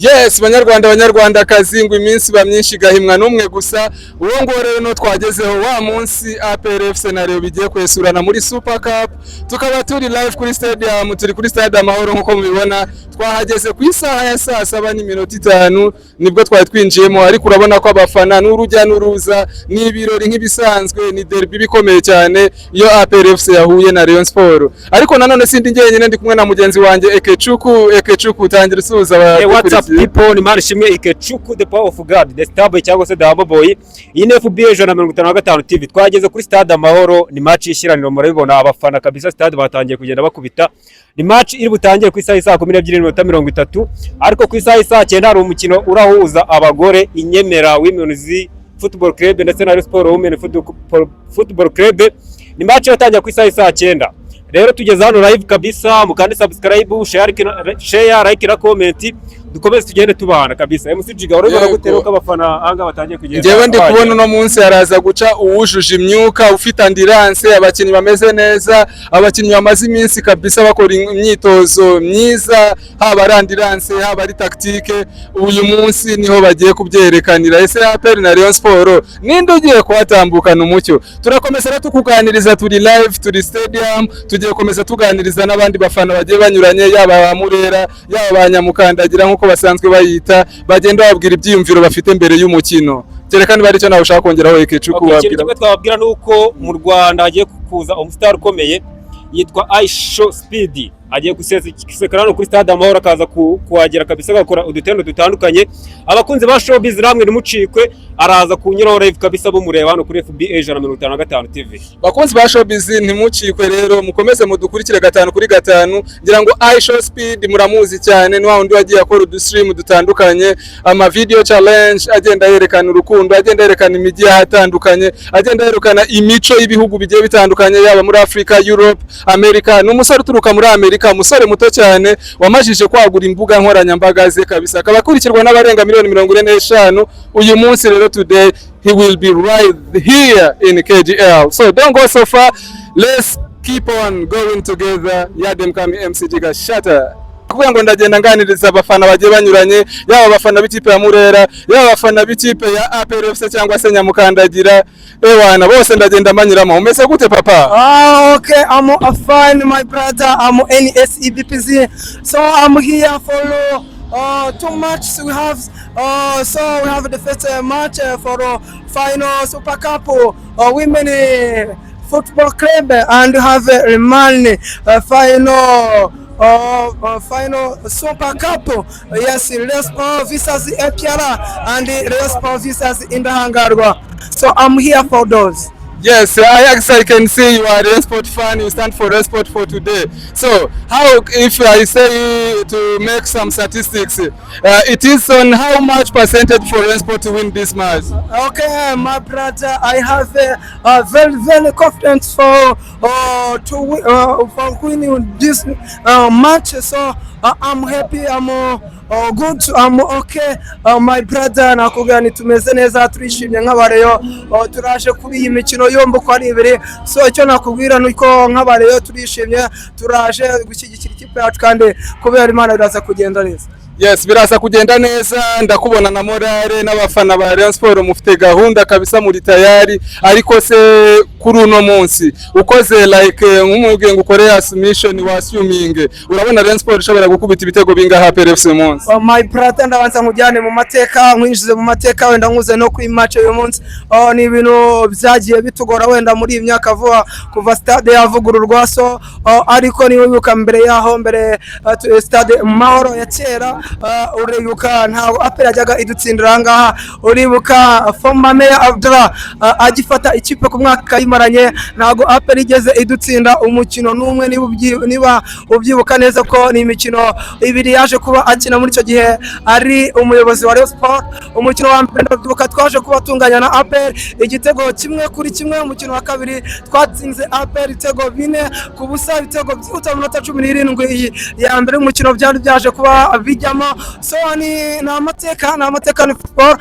Yes, banyarwanda kazi ngo iminsi bamyinshi gahimwa numwe gusa uwo ngo rero no twagezeho wa munsi APR FC scenario bigiye kwesurana muri Super Cup tukaba turi live kuri stadium turi kuri stade Amahoro nkuko mubibona twahageze ku isaha ya saa 7:05 nibwo twari twinjiyemo ariko urabona ko abafana n'urujya n'uruza n'ibirori nk'ibisanzwe ni derby bikomeye cyane iyo APR FC yahuye na Rayon Sport ariko nanone sindi ngenyine ndi kumwe na mugenzi wanje Ekechuku tangira suza people ni mari shimwe Ikechuku the power of God the starboy cyangwa se the humble boy ine FB 155 TV twageze kuri stade Amahoro ni match ishiraniro murabibona abafana kabisa stade batangiye kugenda bakubita ni match iri butangiye ku isaha 12:30 ariko ku isaha 9 hari umukino urahuza abagore Inyemera Women's Football Club ndetse na Sport Women Football Club ni match yatangiye ku isaha 9 rero tugeze hano live kabisa mukande subscribe share like na comment dukomeze tugende tubana kabisa MCG urabona guteruka abafana anga batangiye kugenda ngewe ndi kubona no munsi araza guca uwujuje imyuka ufite endurance abakinnyi bameze neza abakinnyi bamaze iminsi kabisa bakora imyitozo myiza haba endurance haba ari tactique uyu munsi niho bagiye kubyerekanira ese APR na Rayon Sport ninde ugiye kuhatambukana umucyo turakomeza tukuganiriza turi live turi stadium tugiye komeza tuganiriza n'abandi bafana bagiye banyuranye yaba Murera yaba Banyamukandagira nkuko basanzwe bayita bagenda babwira ibyiyumviro bafite mbere y'umukino cyerekana bari cyo nawe ushaka kongeraho Ekechuku wabwira twabwira nuko mu Rwanda hagiye kuza umustar ukomeye yitwa Aisho Speed agiye gusekera no kuri stade Amahoro akaza kuhagera kabisa gakora udutendo dutandukanye abakunzi ba showbiz ramwe nimucikwe araza kunyuraho live kabisa bo mureba hano kuri FB 155 TV bakunzi ba showbiz ntimucikwe rero mukomeze mudukurikire 5 ngira ngo Aisho Speed muramuzi cyane ni wundi wagiye akora udustream dutandukanye ama video challenge agenda yerekana urukundo agenda yerekana imijyi hatandukanye agenda yerekana imico y'ibihugu bigiye bitandukanye yaba muri Africa Europe America n'umusore uturuka muri America musore muto cyane wamajije kwagura imbuga nkoranyambaga ze kabisa akabakurikirwa n'abarenga 45 uyu munsi rero today he will be right here in KGL so don't go so far let's keep on going together Yadem Kami MCG Gashata kuvuga ngo ndagenda nganiriza abafana bagiye banyuranye yaba abafana b'ikipe ya Murera yaba abafana b'ikipe ya APR FC cyangwa se Nyamukandagira ewana bose ndagenda manyuramo umeze gute papa okay I'm fine my brother I'm NSEBPZ so I'm here for two matches we have so we have the first match for final Super Cup women football club and have a man final Super Cup yes Respo versus APR and Respo versus Indahangarwa so I'm here for those. Yes, I can see you are a Rayon Sport fan, you stand for Rayon Sport for today. So, how, if I say to make some statistics, it is on how much percentage for Rayon Sport to win this match? Okay, my brother, I have a very confident for winning this match. So, I'm happy, I'm good, I'm okay. My brother, nakugani tumeze neza turishimye nk'abareyo turaje kuri iyi mikino yombo ko ari ibere so icyo nakubwira nuko nk'abareyo turishimye turaje gushyigikira ikipe yacu kandi kubera Imana biraza kugenda neza. Yes, birasa kugenda neza ndakubona na morale n'abafana ba Rayon Sport mufite gahunda kabisa muri tayari ariko se kuri uno munsi ukoze like nk'umugengo ukorera submission wa assuming urabona Rayon Sport ishobora gukubita ibitego binga APR FC munsi my brother ndabanza nkujyane mu mateka nkwinjize mu mateka wenda nkuze no ku match uyu munsi ni ibintu byagiye bitugora wenda muri iyi myaka vuba kuva stade yavugururwa so ariko ni wibuka mbere yaho mbere stade Amahoro ya kera uribuka ntago APR yajyaga idutsindira ngaha uribuka former mayor Abdullah agifata ikipe ku mwaka yimaranye ntago APR igeze idutsinda umukino n'umwe niba ubyibuka neza ko ni imikino ibiri yaje kuba akina muri icyo gihe ari umuyobozi wa Rayon Sport umukino wa mbere ndavuka twaje kuba tunganya na APR igitego 1-1 umukino wa kabiri twatsinze APR itego 4 ku busa ibitego by'uta minota 17 ya mbere umukino byari byaje kuba bijyamo so ni amateka ni football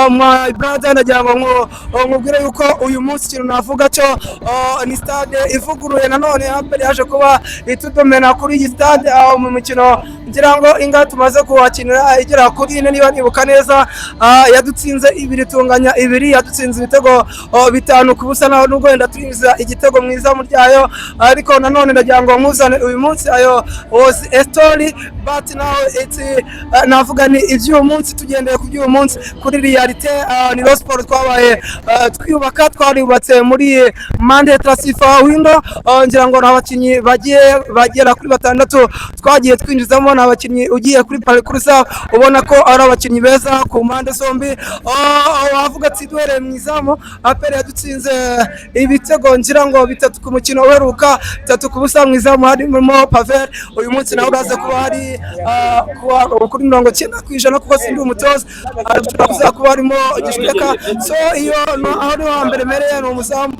my brother ndagira ngo nkubwire yuko uyu munsi kintu navuga cyo Rwaso ni stade ivuguruye nanone APR yaje kuba itudomena kuri iyi stade aho mu mikino ngira ngo inga tumaze kuhakinira igera kuri ine niba nibuka neza yadutsinze 2 tunganya 2 yadutsinze ibitego 5 ku busa naho nubwo wenda turinza igitego mwiza mu ryayo ariko nanone ndagira ngo nkuzane uyu munsi ayo was a story but now it's navuga ni iby'uyu munsi tugendeye ku by'uyu munsi kuri realite ni Rayon Sport twabaye twiyubaka twaribatse muri Monday Transfer window ngira ngo abakinyi bagera kuri 6 twagiye twinjizamo n'abakinyi ugiye kuri parcours ubona ko ari abakinyi beza ku mpande zombi wavuga ati duhere mwizamu APR yadutsinze ibitego ngira ngo 3 ku mukino uheruka 3 ku busa mwizamu harimo Pavel uyu munsi nawe uraza kuba hari kuri 90% kuko sindi umutoza araza kuba harimo Gishweka so iyo aho ni wa mbere mereye no muzamu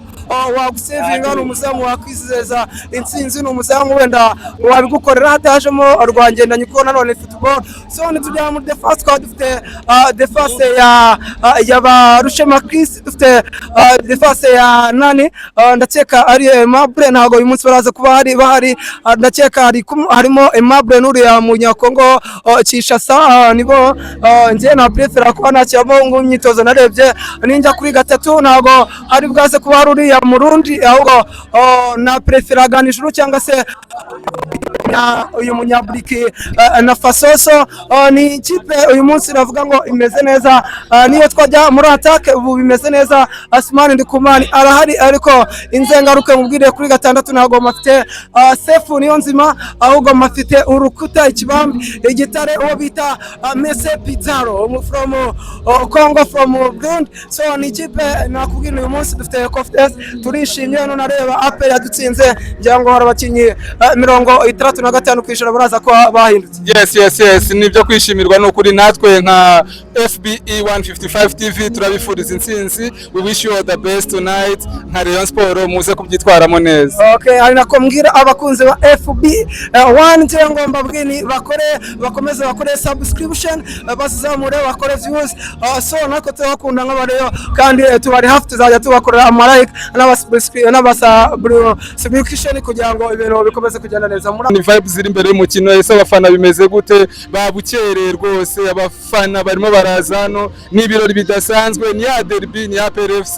wagusevinga no muzamu wakwizeza intsinzi no muzamu wenda wabigukorera hatajemo rwangendanye ko nanone football so nitujya muri defense kwa dufite defense ya Barushema Chris dufite defense ya nani ndakeka ari Aimable ntago uyu munsi baraza kuba hari bahari ndakeka harimo Aimable nuri ya Munyakongo Kishasa nibo ngiye na prefera ko nacyamo ngumyitozo narebye ninjya kuri 3 ntago hari bwaze kuba hari ya Murundi ahubwo na preferaga nijuru cyangwa se uyu munyaburiki na Fasoso ni ikipe uyu munsi navuga ngo imeze neza niyo twajya muri attack ubu bimeze neza Asmani Ndikumani arahari ariko inzengaruke mubwire kuri 6 ntago mafite Sefu niyo nzima ahubwo mafite urukuta ikibambi igitare uwo bita Mese Pizarro from Congo from Burundi so ni ikipe nakubwira uyu munsi dufite confidence turishimye no nareba APR yadutsinze ngira ngo harabakinyi 35% baraza ko bahindutse yes nibyo kwishimirwa no kuri natwe nka FBE 155 TV turabifuriza intsinzi we wish you all the best tonight nka Rayon Sport muze kubyitwaramo neza okay ari nako mbwira abakunze ba FBE 1 ngira ngo mbabwini bakomeze bakore subscription bazamure bakore views so nako tubakunda nk'abareyo kandi tubari hafi tuzajya tubakorera amalike subscription kugira ngo ibintu bikomeze kugenda neza ni vibes ziri imbere y'umukino ese abafana bimeze gute babukereye rwose abafana barimo barazano n'ibirori bidasanzwe ni ya derby ni ya PRFC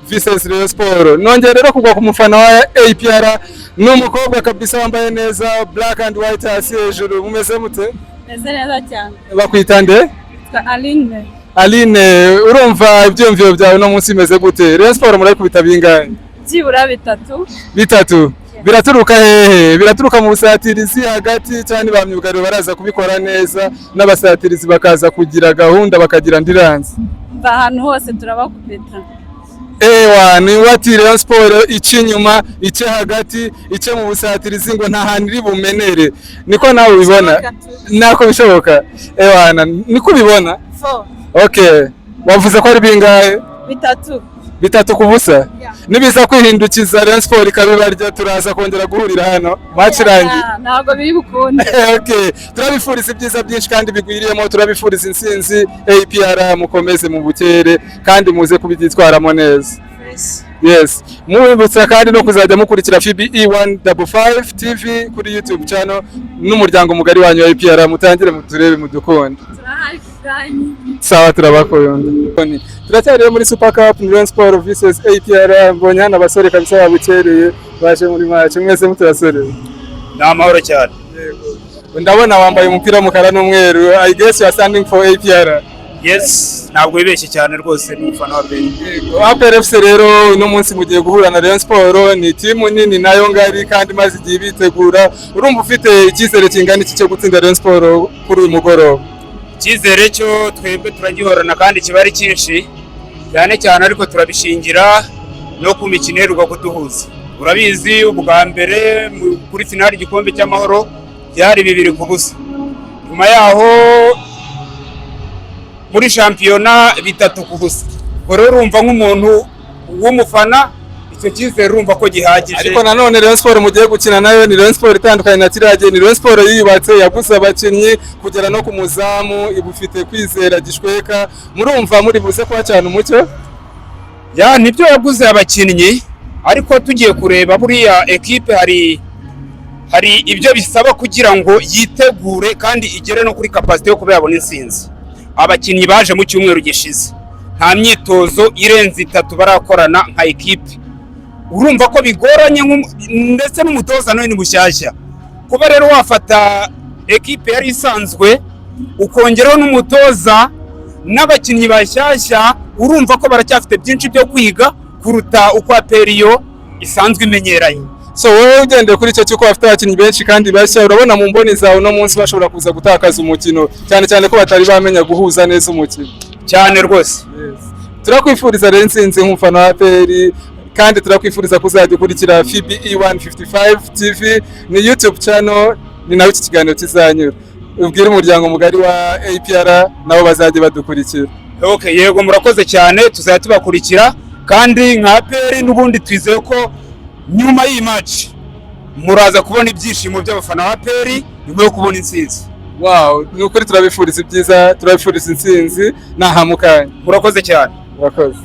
vs Rayon Sport nongere rero kugwa ku mufana wa APR n'umukobwa kabisa wambaye neza black and white hasi hejuru mumeze mute meze neza cyane bakwitande Aline urumva ibyumviro byawe no munsi imeze gute Rayon Sport muri kubita bingahe byibura 3 biraturuka hehe biraturuka mu busatirizi hagati cyane bamyugariro baraza kubikora neza n'abasatirizi bakaza kugira gahunda bakagira ndiranze ahantu hose turabakubita ni wati Rayon Sport ikinyuma ice hagati ice mu busatirizi ngo nta hantu iri bumenere niko nawe ubibona nako bishoboka niko ubibona okay wavuze ko ari bingahe 3 ku busa nibiza kwihindukiza Rayon Sport ikabibarya turaza kongera guhurira hano match irangiye ntago biri bukunde okay turabifuriza ibyiza byinshi kandi bigwiriyemo turabifuriza intsinzi APR mukomeze mu bukere kandi muze kubyitwaramo neza yes mubibutsa kandi no kuzajya mukurikira FBE 155 TV kuri YouTube channel n'umuryango mugari wanyu wa APR mutangire muturebe mudukonde sawa turabakunda turacyari muri Super Cup Rayon Sport vs APR mbonye hano abasore kabisa babukereye baje muri match mwese muturasore n'amahoro cyane ndabona wambaye umupira w'umukara n'umweru I guess you are standing for APR yes ntabwo bibeshye cyane rwose n'umufana wa APR FC rero no munsi mugiye guhura na Rayon Sport ni timu nini nayo ngari kandi maze igiye bitegura urumva ufite icyizere kingana iki cyo gutsinda Rayon Sport kuri uyu mugoroba icyizere cyo twebwe turagihorana kandi kiba ari cyinshi cyane ariko turabishingira no ku mikino iheruka kuduhuza urabizi ubwa mbere kuri finali igikombe cy'amahoro byari 2 ku busa nyuma yaho muri shampiyona 3 ku busa rero urumva nk'umuntu w'umufana icyo cyizere urumva ko gihagije ariko nanone Rayon Sport mugiye gukina nayo ni Rayon Sport itandukanye na Tirage ni Rayon Sport yiyubatse yaguze abakinnyi kugera no ku muzamu ibufite kwizera Gishweka murumva muri buze kwa cyane umucyo nibyo yaguze abakinnyi ariko tugiye kureba buriya ekipe hari ibyo bisaba kugira ngo yitegure kandi igere no kuri capacity yo kuba yabona intsinzi. Abakinnyi baje mu cyumweru gishize nta myitozo irenze 3 barakorana nka ekipe, urumva ko bigoranye ndetse n'umutoza nawe ni mushyashya. Kuba rero wafata ekipe yari isanzwe ukongeraho n'umutoza n'abakinnyi bashyashya, urumva ko baracyafite byinshi byo kwiga kuruta uko aperiyo isanzwe imenyeranye. So wowe ugendeye kuri icyo cyuko bafite abakinnyi benshi kandi bashya, urabona mu mboni zawe no munsi bashobora kuza gutakaza umukino, cyane cyane ko batari bamenya guhuza neza umukino cyane rwose. Turakwifuriza rero intsinzi nk'umufana wa APR, kandi turakwifuriza kuzajya ukurikira FBE 155 TV, ni YouTube channel, ni nawe iki kiganiro kizanyura. Ubwire umuryango mugari wa APR nabo bazajya badukurikira. Okay, yego murakoze cyane, tuzajya tubakurikira kandi nka APR n'ubundi twizeye ko nyuma y'iyi match muraza kubona ibyishimo by'abafana ba APR nyuma yo kubona intsinzi. Wow, ni ukuri turabifuriza ibyiza, turabifuriza intsinzi nahamukanye. Murakoze cyane. Murakoze.